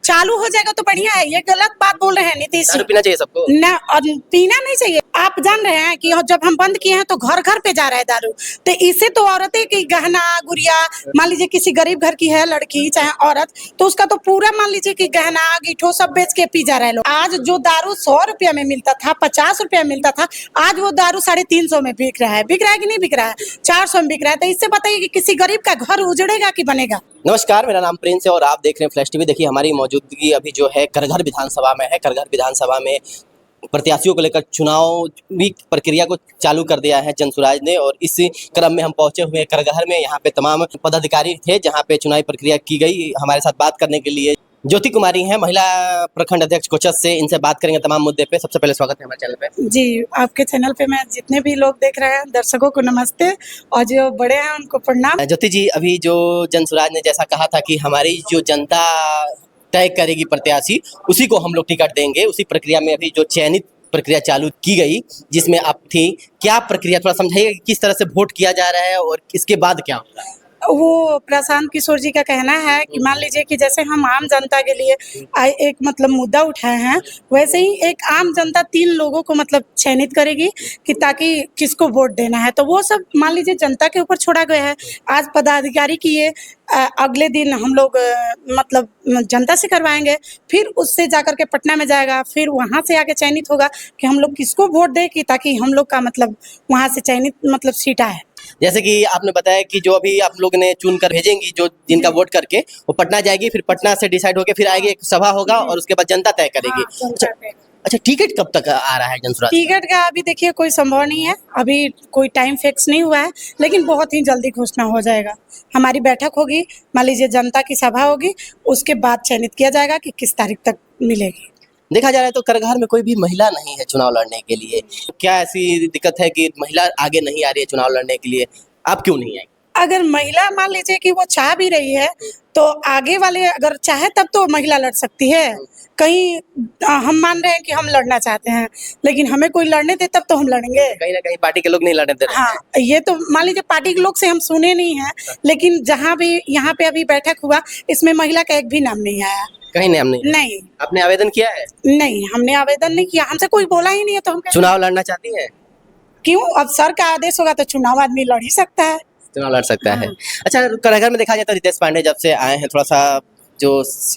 चालू हो जाएगा तो बढ़िया है। ये गलत बात बोल रहे हैं नीतीश दारू जी। पीना चाहिए सबको। ना, और पीना नहीं चाहिए। आप जान रहे हैं कि जब हम बंद किए हैं तो घर घर पे जा रहा है दारू। तो इससे तो औरतें की गहना गुड़िया, मान लीजिए किसी गरीब घर की है लड़की चाहे औरत, तो उसका तो पूरा मान लीजिए कि गहना गिठो सब बेच के पी जा रहे हैं लोग। आज जो दारू 100 रुपया में मिलता था, 50 रुपया में मिलता था, आज वो दारू 350 में बिक रहा है। बिक रहा है कि नहीं बिक रहा है? 400 में बिक रहा है। तो इससे बताइए कि किसी गरीब का घर उजड़ेगा कि बनेगा? नमस्कार, मेरा नाम प्रिंस है और आप देख रहे हैं फ्लैश टीवी। देखिए, हमारी मौजूदगी अभी जो है करघर विधानसभा में है। करघर विधानसभा में प्रत्याशियों को लेकर चुनावी प्रक्रिया को चालू कर दिया है जनसुराज ने, और इस क्रम में हम पहुंचे हुए हैं करघर में। यहाँ पे तमाम पदाधिकारी थे जहाँ पे चुनावी प्रक्रिया की गई। हमारे साथ बात करने के लिए ज्योति कुमारी हैं, महिला प्रखंड अध्यक्ष कोचस से। इनसे बात करेंगे तमाम मुद्दे पे। सबसे पहले स्वागत है हमारे चैनल पे। जी, आपके चैनल पे मैं जितने भी लोग देख रहे हैं दर्शकों को नमस्ते, और जो बड़े हैं उनको प्रणाम। ज्योति जी, अभी जो जनसुराज ने जैसा कहा था कि हमारी जो जनता तय करेगी प्रत्याशी, उसी को हम लोग टिकट देंगे, उसी प्रक्रिया में अभी जो चयनित प्रक्रिया चालू की गई जिसमें आप थी, क्या प्रक्रिया थोड़ा समझाइए, किस तरह से वोट किया जा रहा है और इसके बाद क्या होगा? वो प्रशांत किशोर जी का कहना है कि मान लीजिए कि जैसे हम आम जनता के लिए एक मतलब मुद्दा उठाए हैं, वैसे ही एक आम जनता 3 लोगों को मतलब चयनित करेगी कि ताकि किसको वोट देना है। तो वो सब मान लीजिए जनता के ऊपर छोड़ा गया है। आज पदाधिकारी किए, अगले दिन हम लोग मतलब जनता से करवाएंगे, फिर उससे जाकर के पटना में जाएगा, फिर वहाँ से आके चयनित होगा कि हम लोग किसको वोट दें कि ताकि हम लोग का मतलब वहाँ से चयनित मतलब सीट आए। जैसे कि आपने बताया कि जो अभी आप लोग ने चुन कर भेजेंगी, जो जिनका वोट करके, वो पटना जाएगी, फिर पटना से डिसाइड होकर फिर आएगी, एक सभा होगा और उसके बाद जनता तय करेगी। अच्छा, टिकट कब तक आ रहा है जनसुराज? टिकट का अभी देखिए कोई संभव नहीं है, अभी कोई टाइम फिक्स नहीं हुआ है, लेकिन बहुत ही जल्दी घोषणा हो जाएगा। हमारी बैठक होगी, मान लीजिए जनता की सभा होगी, उसके बाद चयनित किया जाएगा कि किस तारीख तक मिलेगी। देखा जा रहा है तो करघर में कोई भी महिला नहीं है चुनाव लड़ने के लिए। क्या ऐसी दिक्कत है कि महिला आगे नहीं आ रही है चुनाव लड़ने के लिए? आप क्यों नहीं आई? अगर महिला मान लीजिए कि वो चाह भी रही है तो आगे वाले अगर चाहे तब तो महिला लड़ सकती है। कहीं हम मान रहे हैं कि हम लड़ना चाहते हैं, लेकिन हमें कोई लड़ने दे तब तो हम लड़ेंगे। कहीं ना कहीं पार्टी के लोग नहीं लड़ने दे रहे हैं। हाँ, ये तो मान लीजिए पार्टी के लोग से हम सुने नहीं है, लेकिन जहाँ भी यहाँ पे अभी बैठक हुआ, इसमें महिला का एक भी नाम नहीं आया। कहीं नाम नहीं? नहीं, आपने आवेदन किया है? नहीं, हमने आवेदन नहीं किया, हमसे कोई बोला ही नहीं है, तो हम चुनाव लड़ना चाहती है? क्यों? अब सर का आदेश होगा तो चुनाव आदमी लड़ ही सकता है। चुनाव लड़ सकता है। अच्छा, करघर में देखा जाए तो रितेश पांडे जब से आए हैं, थोड़ा सा जो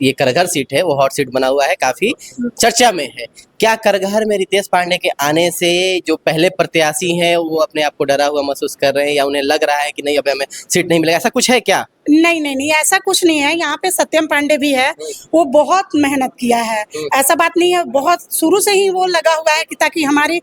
ये करघर सीट है वो हॉट सीट बना हुआ है, काफी चर्चा में है। क्या करघर में रितेश पांडे के आने से जो पहले प्रत्याशी हैं वो अपने आप को डरा हुआ महसूस कर रहे हैं, या उन्हें लग रहा है कि नहीं अब हमें सीट नहीं मिलेगा, ऐसा कुछ है क्या? नहीं नहीं नहीं, ऐसा कुछ नहीं है। यहाँ पे सत्यम पांडे भी है, वो बहुत मेहनत किया है, ऐसा बात नहीं है। बहुत शुरू से ही वो लगा हुआ है कि ताकि हमारी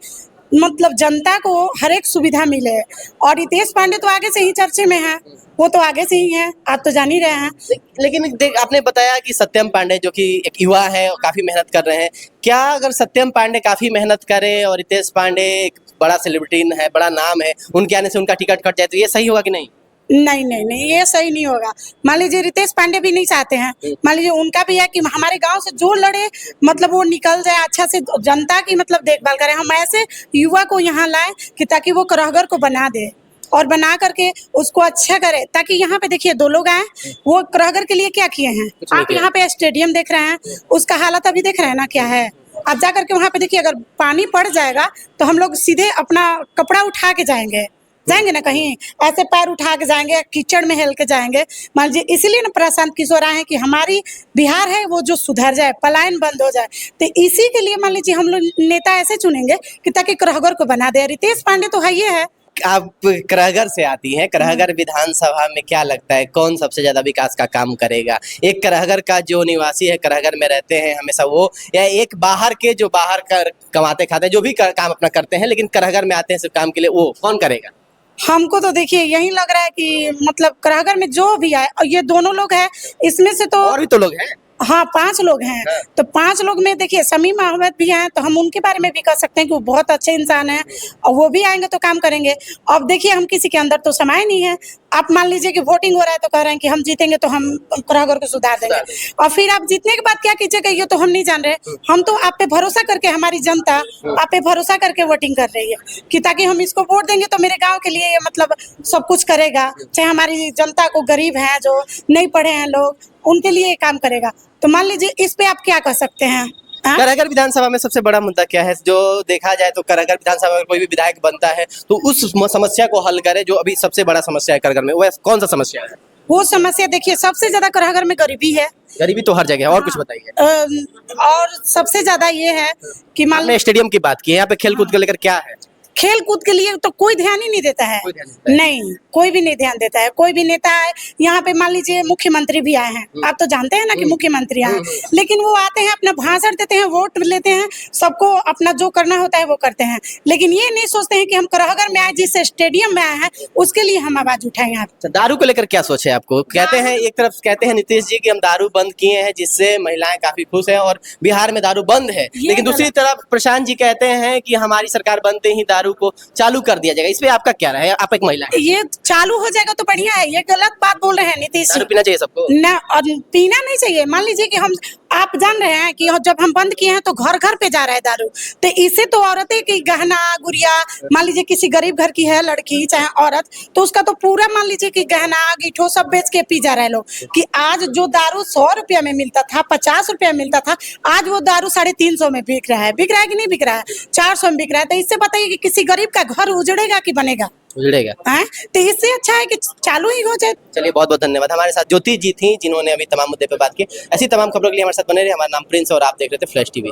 मतलब जनता को हर एक सुविधा मिले। और रितेश पांडे तो आगे से ही चर्चे में है, वो तो आगे से ही है, आप तो जान ही रहे हैं। लेकिन आपने बताया कि सत्यम पांडे जो कि एक युवा है और काफी मेहनत कर रहे हैं, क्या अगर सत्यम पांडे काफी मेहनत करे और रितेश पांडे एक बड़ा सेलिब्रिटी है, बड़ा नाम है, उनके आने से उनका टिकट कट जाए तो ये सही होगा कि नहीं? नहीं नहीं नहीं, ये सही नहीं होगा। मान लीजिए रितेश पांडे भी नहीं चाहते हैं, मान लीजिए उनका भी है कि हमारे गांव से जो लड़े मतलब वो निकल जाए, अच्छा से जनता की मतलब देखभाल करें। हम ऐसे युवा को यहाँ लाए कि ताकि वो करहगर को बना दे और बना करके उसको अच्छा करे, ताकि यहाँ पे देखिए 2 लोग आए, वो करहगर के लिए क्या किए हैं। आप यहाँ पे स्टेडियम देख रहे हैं, उसका हालत अभी देख रहे हैं ना क्या है। आप जा करके वहाँ पे देखिए, अगर पानी पड़ जाएगा तो हम लोग सीधे अपना कपड़ा उठा के जाएंगे ना, कहीं ऐसे पैर उठा के जाएंगे, कीचड़ में हेल के जाएंगे। मान लीजिए इसीलिए ना प्रशांत किशोर आए हैं कि हमारी बिहार है वो जो सुधर जाए, पलायन बंद हो जाए। तो इसी के लिए मान लीजिए हम लोग नेता ऐसे चुनेंगे कि ताकि करहगर को बना दे। रितेश पांडे तो है ये है। आप करहगर से आती हैं, करहगर विधानसभा में क्या लगता है कौन सबसे ज्यादा विकास का काम करेगा? एक करहगर का जो निवासी है, करहगर में रहते हैं हमेशा वो, या एक बाहर के जो बाहर कर कमाते खाते जो भी काम अपना करते हैं लेकिन करहगर में आते हैं सिर्फ काम के लिए, वो कौन करेगा? हमको तो देखिए यही लग रहा है कि मतलब करहगर में जो भी आए, और ये दोनों लोग हैं, इसमें से तो और भी तो लोग हैं। हाँ, 5 लोग हैं। तो 5 लोग में देखिए समीम अहमद भी हैं, तो हम उनके बारे में भी कह सकते हैं कि वो बहुत अच्छे इंसान हैं, और वो भी आएंगे तो काम करेंगे। अब देखिए हम किसी के अंदर तो समाये नहीं है। आप मान लीजिए कि वोटिंग हो रहा है तो कह रहे हैं कि हम जीतेंगे तो हम करहगर को सुधार देंगे, और फिर आप जीतने के बाद क्या कीजिएगा ये तो हम नहीं जान रहे। हम तो आप पे भरोसा करके, हमारी जनता आप पे भरोसा करके वोटिंग कर रही है कि ताकि हम इसको वोट देंगे तो मेरे गाँव के लिए ये मतलब सब कुछ करेगा। चाहे हमारी जनता को, गरीब है जो नहीं पढ़े हैं लोग, उनके लिए काम करेगा। तो मान लीजिए इस पे आप क्या कह सकते हैं? हाँ? करहगर विधानसभा में सबसे बड़ा मुद्दा क्या है? जो देखा जाए तो करहगर विधानसभा में कोई भी विधायक बनता है तो उस समस्या को हल करे जो अभी सबसे बड़ा समस्या है करहगर में, वह कौन सा समस्या है? वो समस्या देखिए, सबसे ज्यादा करहगर में गरीबी है। गरीबी तो हर जगह है, और कुछ बताइए। और सबसे ज्यादा ये है कि मान आपने स्टेडियम की बात की है, यहाँ पे खेल कूद को लेकर क्या है? खेल कूद के लिए तो कोई ध्यान ही नहीं देता है। कोई ध्यान नहीं देता है। नहीं, कोई भी नहीं ध्यान देता है। कोई भी नेता है यहाँ पे, मान लीजिए मुख्यमंत्री भी आए हैं, आप तो जानते हैं ना कि मुख्यमंत्री आए हैं, लेकिन वो आते हैं, अपना भाषण देते हैं, वोट लेते हैं, सबको अपना जो करना होता है वो करते हैं, लेकिन ये नहीं सोचते हैं कि हम करहगर में आए, जिस स्टेडियम में आए हैं उसके लिए हम आवाज उठाएं यहाँ पे। अच्छा, दारू को लेकर क्या सोच है आपको? कहते हैं, एक तरफ कहते हैं नीतीश जी कि हम दारू बंद किए हैं जिससे महिलाएं काफी खुश हैं और बिहार में दारू बंद है, लेकिन दूसरी तरफ प्रशांत जी कहते हैं कि हमारी सरकार बनते ही दारू को चालू कर दिया जाएगा। इस पे आपका क्या राय है? आप एक महिला हैं। ये चालू हो जाएगा तो बढ़िया है, ये गलत बात बोल रहे हैं नीतीश दारू जी। पीना चाहिए सबको? ना, और पीना नहीं चाहिए। मान लीजिए कि हम, आप जान रहे हैं कि जब हम बंद किए हैं तो घर घर पे जा रहा है दारू, तो इससे तो औरतें की गहना गुड़िया, मान लीजिए किसी गरीब घर की है लड़की चाहे औरत, तो उसका तो पूरा मान लीजिए कि गहना गिठो सब बेच के पी जा रहे हैं लोग। कि आज जो दारू 100 रुपया में मिलता था, 50 रुपया में मिलता था, आज वो दारू 350 में बिक रहा है। बिक रहा है कि नहीं बिक रहा है? 400 में बिक रहा है। तो इससे बताइए कि किसी गरीब का घर उजड़ेगा कि बनेगा? उजड़ेगा। हैं? तो इससे अच्छा है कि चालू ही हो जाए। चलिए, बहुत बहुत धन्यवाद। हमारे साथ ज्योति जी थी जिन्होंने अभी तमाम मुद्दे पे बात की। ऐसी तमाम खबरों के लिए हमारे साथ बने रहे। हमारा नाम प्रिंस और आप देख रहे थे फ्लैश टीवी।